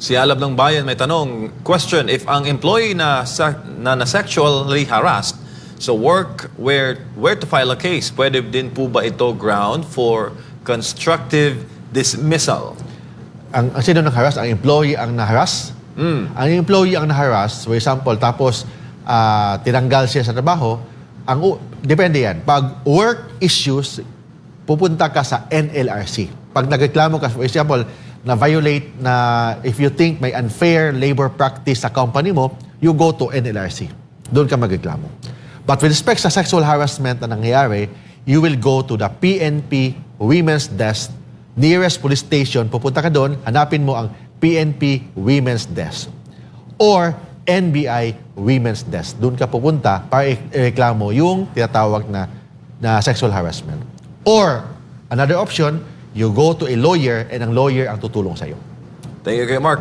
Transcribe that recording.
Si Alab ng Bayan may tanong, question, if ang employee na sexually harassed, so where to file a case, pwede din po ba ito ground for constructive dismissal? Ang sino nang harass? Ang employee ang na-harass? Ang employee ang na-harass, for example, tapos tinanggal siya sa trabaho, depende yan. Pag work issues, pupunta ka sa NLRC. Pag nagreklamo ka, for example, na-violate na if you think may unfair labor practice sa company mo, you go to NLRC. Doon ka magreklamo. But with respect sa sexual harassment na nangyayari, you will go to the PNP Women's Desk, nearest police station, pupunta ka doon, hanapin mo ang PNP Women's Desk or NBI Women's Desk. Doon ka pupunta para ireklamo yung tinatawag na sexual harassment. Or, another option, you go to a lawyer and ang lawyer ang tutulong sa'yo. Thank you, Mark.